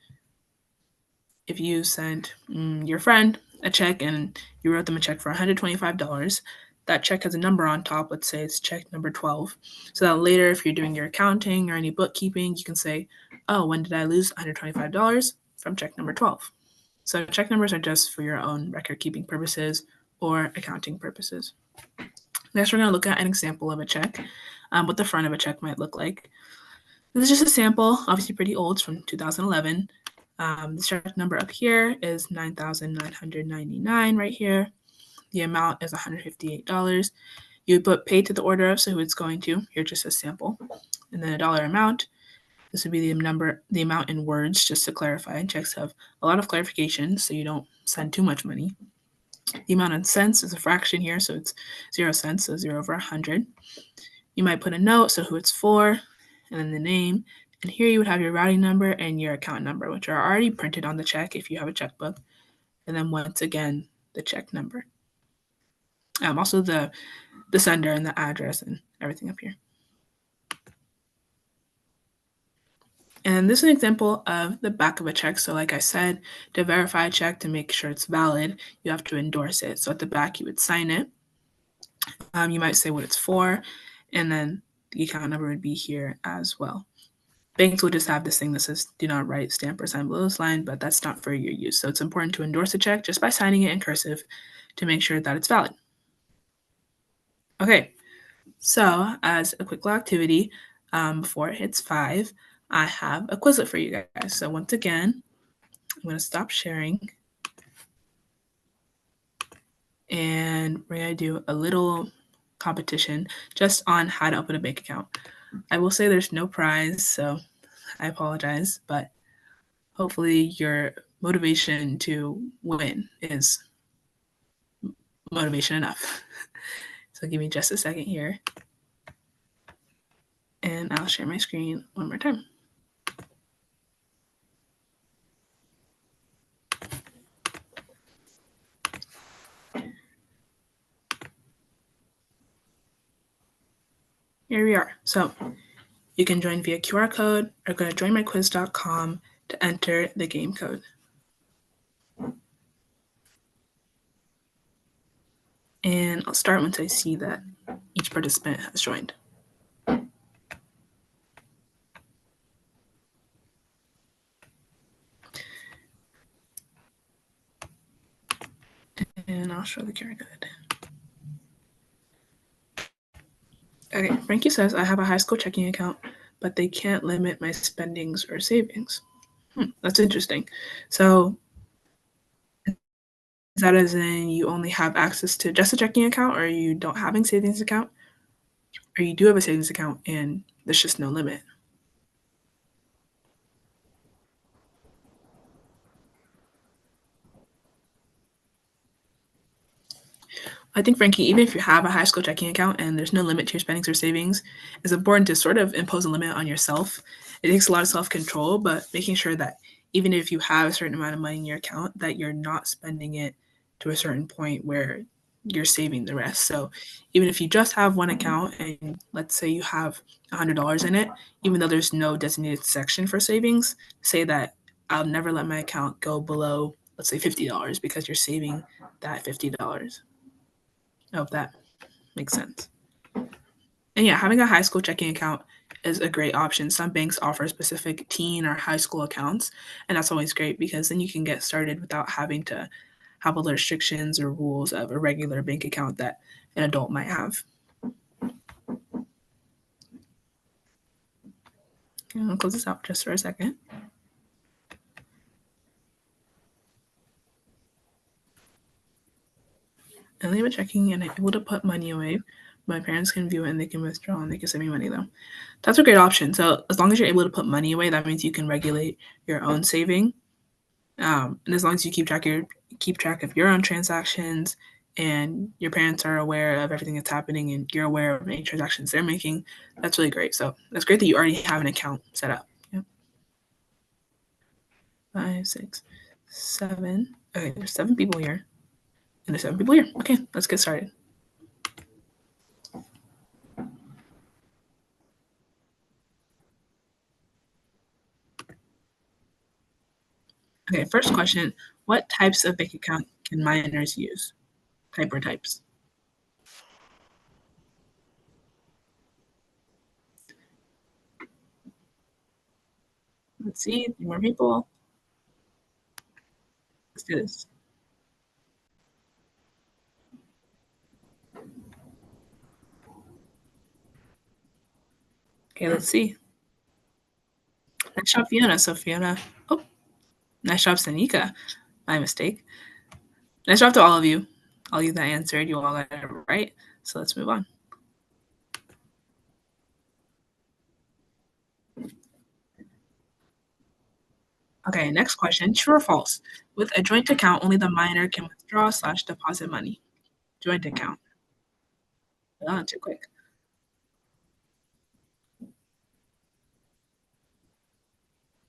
your friend a check and you wrote them a check for $125, that check has a number on top. Let's say it's check number 12. So that later, if you're doing your accounting or any bookkeeping, you can say, oh, when did I lose $125? From check number 12. So check numbers are just for your own record-keeping purposes or accounting purposes. Next, we're going to look at an example of a check, what the front of a check might look like. This is just a sample, obviously pretty old, it's from 2011. The check number up here is $9,999 right here. The amount is $158. You would put paid to the order of, so who it's going to. Here, just a sample. And then a dollar amount. This would be the amount in words, just to clarify. Checks have a lot of clarification, so you don't send too much money. The amount in cents is a fraction here, so it's 0 cents, so 0 over 100. You might put a note, so who it's for, and then the name. And here you would have your routing number and your account number, which are already printed on the check if you have a checkbook. And then once again, the check number. Also the sender and the address and everything up here. And this is an example of the back of a check. So like I said, to verify a check to make sure it's valid, you have to endorse it. So at the back, you would sign it. You might say what it's for, and then the account number would be here as well. Banks will just have this thing that says do not write, stamp, or sign below this line, but that's not for your use. So it's important to endorse a check just by signing it in cursive to make sure that it's valid. Okay, so as a quick little activity, before it hits 5, I have a Quizlet for you guys. So once again, I'm going to stop sharing, and we're going to do a little competition just on how to open a bank account. I will say there's no prize, so I apologize, but hopefully your motivation to win is motivation enough. So give me just a second here, and I'll share my screen one more time. Here we are. So you can join via QR code or go to joinmyquiz.com to enter the game code. And I'll start once I see that each participant has joined. And I'll show the QR code. Okay, Frankie says I have a high school checking account, but they can't limit my spendings or savings. That's interesting. So is that as in you only have access to just a checking account, or you don't have a savings account, or you do have a savings account and there's just no limit? I think, Frankie, even if you have a high school checking account and there's no limit to your spendings or savings, it's important to sort of impose a limit on yourself. It takes a lot of self control, but making sure that even if you have a certain amount of money in your account, that you're not spending it to a certain point where you're saving the rest. So even if you just have one account and let's say you have $100 in it, even though there's no designated section for savings, say that I'll never let my account go below, let's say $50 because you're saving that $50. I hope that makes sense. And yeah, having a high school checking account is a great option. Some banks offer specific teen or high school accounts, and that's always great because then you can get started without having to have all the restrictions or rules of a regular bank account that an adult might have. Okay, I'll close this out just for a second. And leave it checking, and I'm able to put money away. My parents can view it and they can withdraw and they can send me money though. That's a great option. So as long as you're able to put money away, that means you can regulate your own saving. And as long as you keep track of your own transactions and your parents are aware of everything that's happening and you're aware of any transactions they're making, that's really great. So that's great that you already have an account set up. Yep. 5, 6, 7. Okay, there's 7 people here. And there's 7 people here. Okay, let's get started. Okay, first question. What types of bank account can minors use? Type or types? Let's see. 3 more people. Let's do this. Okay, let's see. Nice job, Fiona. So Fiona. Oh, nice job, Sanika. My mistake. Nice job to all of you. All you that answered, you all got it right. So let's move on. Okay, next question. True or false? With a joint account, only the minor can withdraw/deposit money. Joint account. Oh, too quick.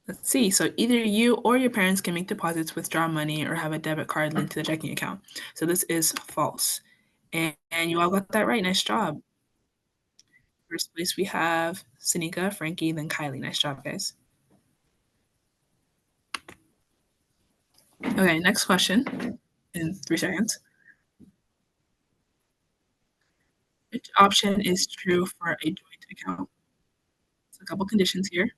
Let's see. So either you or your parents can make deposits, withdraw money, or have a debit card linked to the checking account. So this is false. And you all got that right. Nice job. First place we have Sanika, Frankie, then Kylie. Nice job, guys. Okay, next question in 3 seconds. Which option is true for a joint account? So a couple conditions here.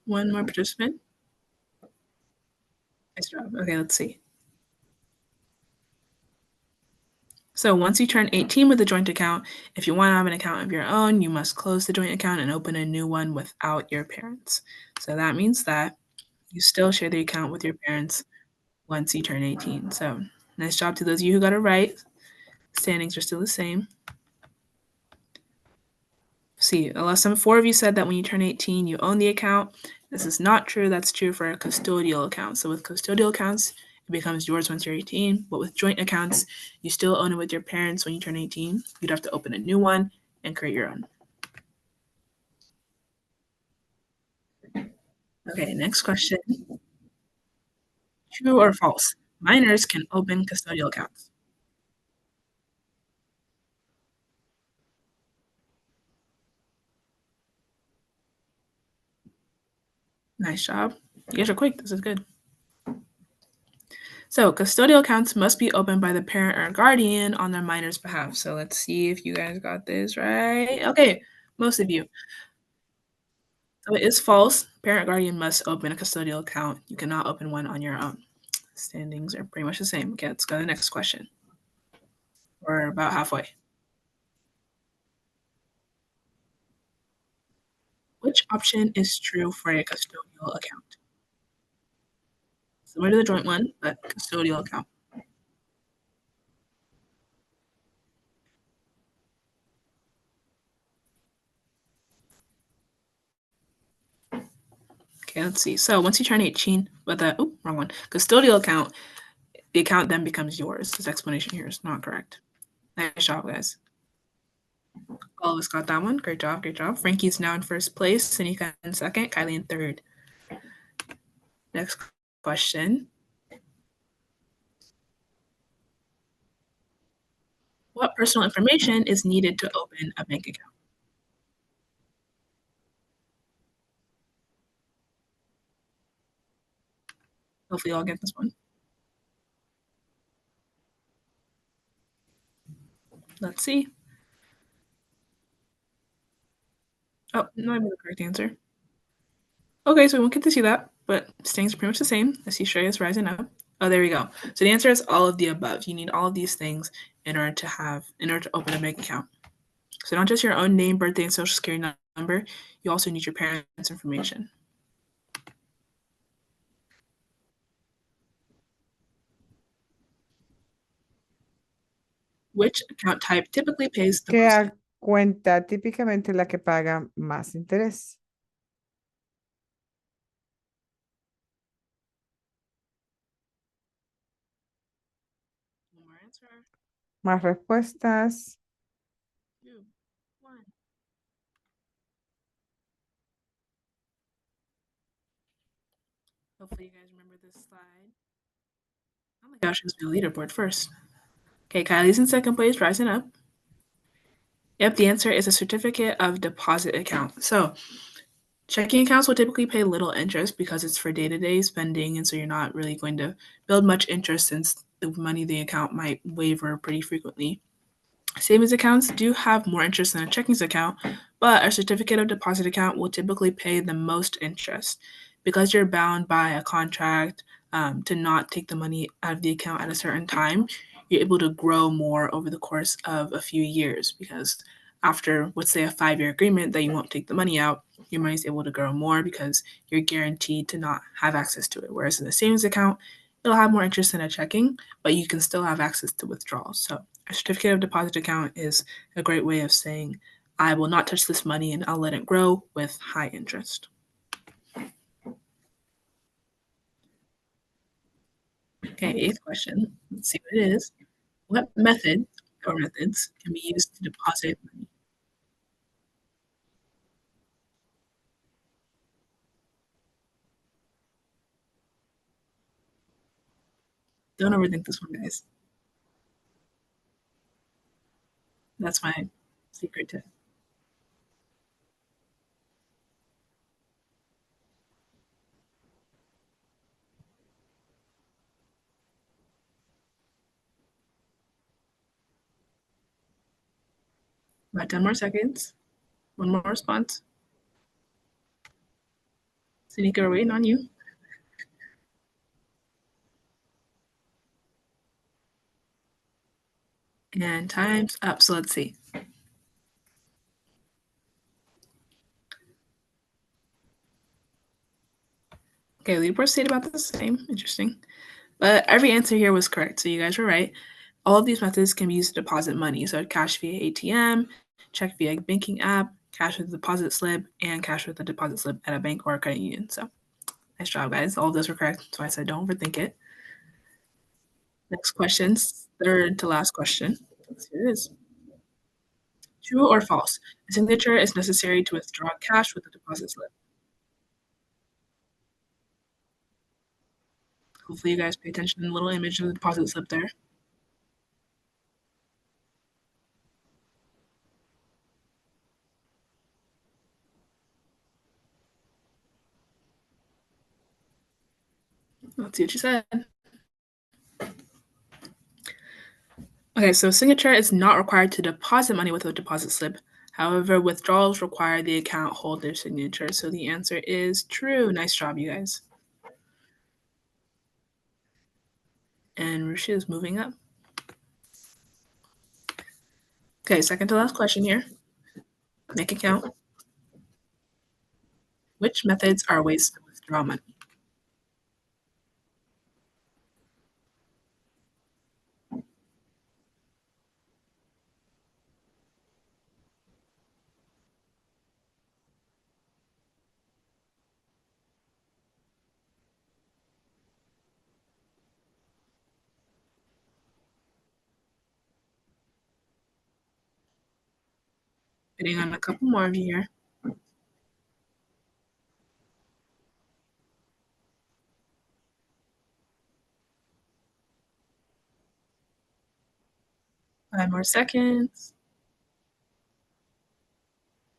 One more participant. Nice job. Okay, let's see. So once you turn 18 with a joint account, if you want to have an account of your own, you must close the joint account and open a new one without your parents. So that means that you still share the account with your parents once you turn 18. So nice job to those of you who got it right. Standings are still the same. See, four of you said that when you turn 18, you own the account. This is not true. That's true for a custodial account. So with custodial accounts, it becomes yours once you're 18. But with joint accounts, you still own it with your parents when you turn 18. You'd have to open a new one and create your own. Okay, next question. True or false? Minors can open custodial accounts. Nice job. You guys are quick. This is good. So custodial accounts must be opened by the parent or guardian on their minor's behalf. So let's see if you guys got this right. Okay, most of you. So it is false. Parent guardian must open a custodial account. You cannot open one on your own. Standings are pretty much the same. Okay, let's go to the next question. We're about halfway. Which option is true for a custodial account? Similar to the joint one, but custodial account. Okay, let's see. So once you turn 18 with a wrong one, custodial account, the account then becomes yours. This explanation here is not correct. Nice job, guys. All of us got that one. Great job, great job. Frankie's now in first place, Sanika in second, Kylie in third. Next question. What personal information is needed to open a bank account? Hopefully, you all get this one. Let's see. Oh, no, I made the correct answer. Okay, so we won't get to see that, but staying pretty much the same. I see Shreya's rising up. Oh, there we go. So the answer is all of the above. You need all of these things in order to open a bank account. So not just your own name, birthday, and social security number. You also need your parents' information. Which account type typically pays the most? ¿Qué cuenta típicamente la que paga más interés? One more answer. Más respuestas. 2, 1. Hopefully you guys remember this slide. Oh my gosh, it's my leaderboard first. Okay, Kylie's in second place, rising up. Yep, the answer is a certificate of deposit account. So checking accounts will typically pay little interest because it's for day-to-day spending, and so you're not really going to build much interest since the money in the account might waver pretty frequently. Savings accounts do have more interest than a checkings account, but a certificate of deposit account will typically pay the most interest because you're bound by a contract to not take the money out of the account at a certain time. You're able to grow more over the course of a few years because after, let's say, a 5-year agreement that you won't take the money out, your money is able to grow more because you're guaranteed to not have access to it. Whereas in a savings account, it'll have more interest than a checking, but you can still have access to withdrawals. So a certificate of deposit account is a great way of saying, I will not touch this money and I'll let it grow with high interest. Okay, eighth question. Let's see what it is. What method or methods can be used to deposit money? Don't overthink this one, guys. That's my secret tip. About 10 more seconds. One more response. Sanika, we're waiting on you. And time's up. So let's see. Okay, leaderboard stayed about the same. Interesting. But every answer here was correct. So you guys were right. All of these methods can be used to deposit money. So cash via ATM, check via banking app, cash with a deposit slip, and cash with a deposit slip at a bank or a credit union. So nice job, guys. All of those were correct. So I said don't overthink it. Next question, third to last question. Let's see what it is. True or false? A signature is necessary to withdraw cash with a deposit slip. Hopefully you guys pay attention to the little image of the deposit slip there. Let's see what you said. Okay, so signature is not required to deposit money with a deposit slip. However, withdrawals require the account holder's signature. So the answer is true. Nice job, you guys. And Rushi is moving up. Okay, second to last question here. Make it count. Which methods are ways to withdraw money? Waiting on a couple more of you here. Five more seconds.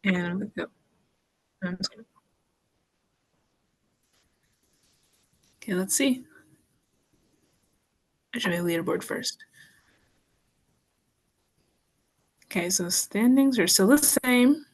And I'm gonna go. Okay, let's see. I should make a leaderboard first. Okay, so standings are still the same.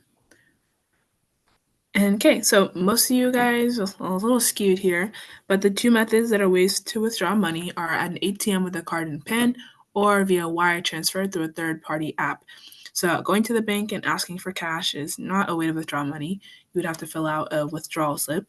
And okay, so most of you guys are a little skewed here, but the two methods that are ways to withdraw money are at an ATM with a card and PIN or via wire transfer through a third-party app. So going to the bank and asking for cash is not a way to withdraw money. You would have to fill out a withdrawal slip.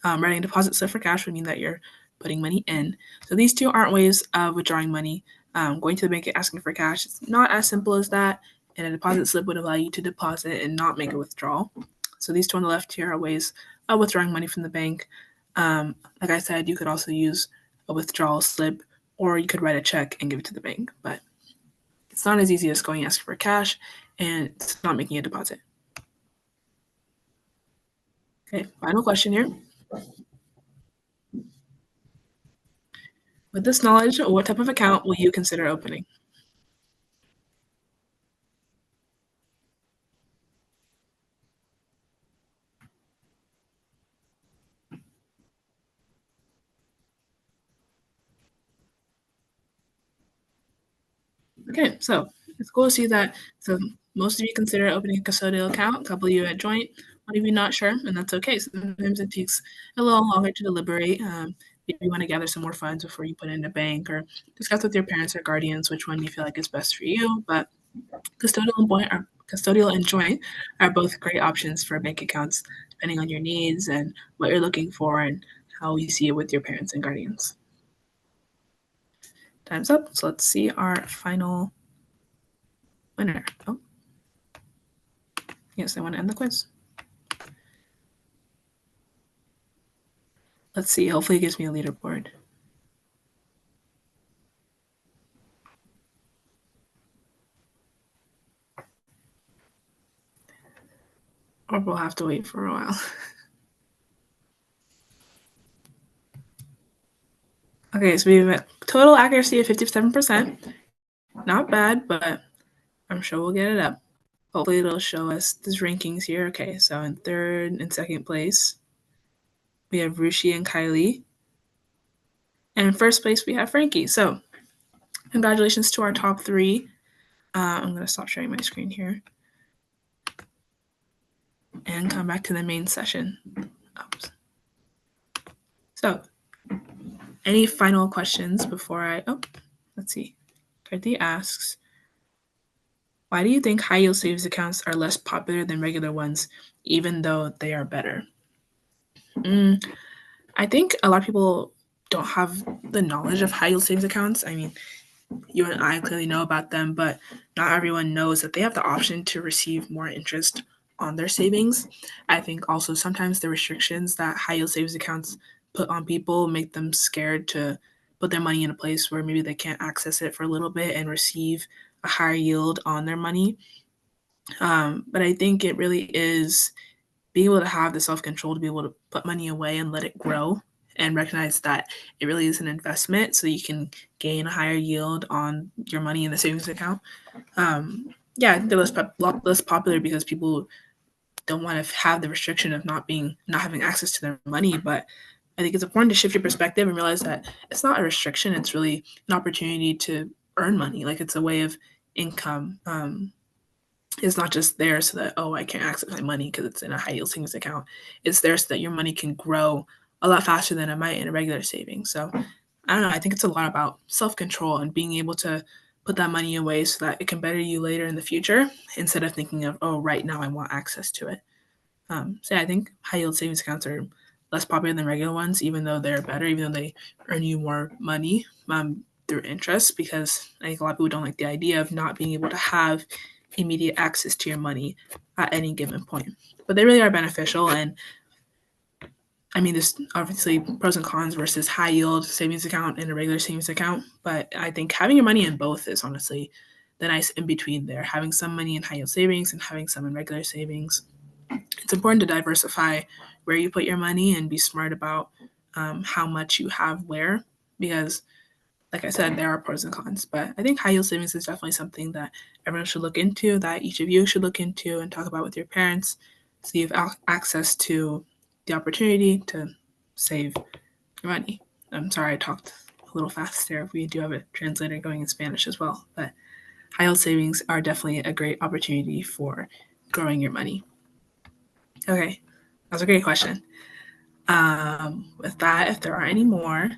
Writing a deposit slip for cash would mean that you're putting money in. So these two aren't ways of withdrawing money. Going to the bank and asking for cash is not as simple as that, and a deposit slip would allow you to deposit and not make a withdrawal. So these two on the left here are ways of withdrawing money from the bank. Like I said, you could also use a withdrawal slip, or you could write a check and give it to the bank, but it's not as easy as going asking for cash, and it's not making a deposit. Okay, final question here. With this knowledge, what type of account will you consider opening? Okay, so it's cool to see that. So most of you consider opening a custodial account, a couple of you at joint, one of you not sure, and that's okay. Sometimes it takes a little longer to deliberate. If you want to gather some more funds before you put it in a bank, or discuss with your parents or guardians which one you feel like is best for you. But custodial and joint are both great options for bank accounts, depending on your needs and what you're looking for and how you see it with your parents and guardians. Time's up. So let's see our final winner. Oh, yes, I want to end the quiz. Let's see. Hopefully it gives me a leaderboard. Or we'll have to wait for a while. Okay, so we have a total accuracy of 57%. Not bad, but I'm sure we'll get it up. Hopefully it'll show us these rankings here. Okay, so in third and second place, we have Rushi and Kylie. And in first place, we have Frankie. So congratulations to our top three. I'm going to stop sharing my screen here and come back to the main session. Oops. So, any final questions before let's see. Kirti asks, why do you think high yield savings accounts are less popular than regular ones, even though they are better? I think a lot of people don't have the knowledge of high yield savings accounts. I mean, you and I clearly know about them, but not everyone knows that they have the option to receive more interest on their savings. I think also sometimes the restrictions that high yield savings accounts put on people make them scared to put their money in a place where maybe they can't access it for a little bit and receive a higher yield on their money. But I think it really is being able to have the self-control to be able to put money away and let it grow and recognize that it really is an investment so you can gain a higher yield on your money in the savings account. Yeah, they're less popular because people don't want to have the restriction of not having access to their money. But I think it's important to shift your perspective and realize that it's not a restriction. It's really an opportunity to earn money. Like it's a way of income. It's not just there so that, oh, I can't access my money because it's in a high yield savings account. It's there so that your money can grow a lot faster than it might in a regular savings. So I don't know. I think it's a lot about self-control and being able to put that money away so that it can better you later in the future instead of thinking of, oh, right now I want access to it. So yeah, I think high yield savings accounts are less popular than regular ones, even though they're better, even though they earn you more money through interest, because I think a lot of people don't like the idea of not being able to have immediate access to your money at any given point. But they really are beneficial. And I mean, there's obviously pros and cons versus high yield savings account and a regular savings account. But I think having your money in both is honestly the nice in between there. Having some money in high yield savings and having some in regular savings. It's important to diversify where you put your money and be smart about how much you have where, because like I said, there are pros and cons, but I think high yield savings is definitely something that everyone should look into, that each of you should look into and talk about with your parents, so you have access to the opportunity to save your money. I'm sorry I talked a little fast there. We do have a translator going in Spanish as well, but high yield savings are definitely a great opportunity for growing your money. Okay, that was a great question. With that, if there are any more,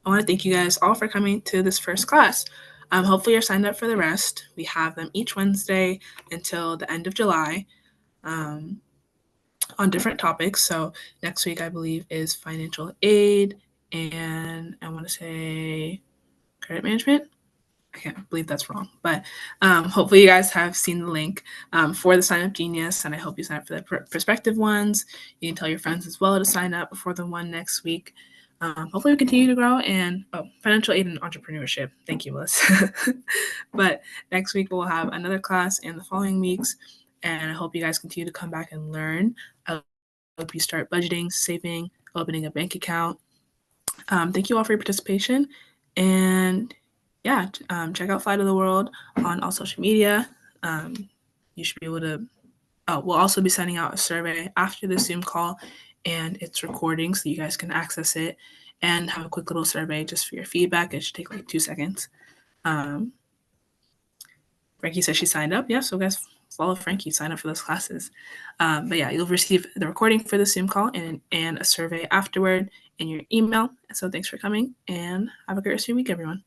I want to thank you guys all for coming to this first class. Hopefully you're signed up for the rest. We have them each Wednesday until the end of July on different topics. So next week, I believe, is financial aid and I want to say credit management. I can't believe that's wrong, but hopefully you guys have seen the link for the Sign Up Genius, and I hope you sign up for the prospective ones. You can tell your friends as well to sign up before the one next week. Hopefully we continue to grow and financial aid and entrepreneurship. Thank you, Melissa. But next week we'll have another class and the following weeks, and I hope you guys continue to come back and learn. I hope you start budgeting, saving, opening a bank account. Thank you all for your participation, and yeah, check out Fly to the World on all social media. You should be able to. We'll also be sending out a survey after the Zoom call, and it's recording so you guys can access it and have a quick little survey just for your feedback. It should take like 2 seconds. Frankie says she signed up. Yeah, so guys, follow Frankie, sign up for those classes. But yeah, you'll receive the recording for the Zoom call and a survey afterward in your email. So thanks for coming and have a great rest of your week, everyone.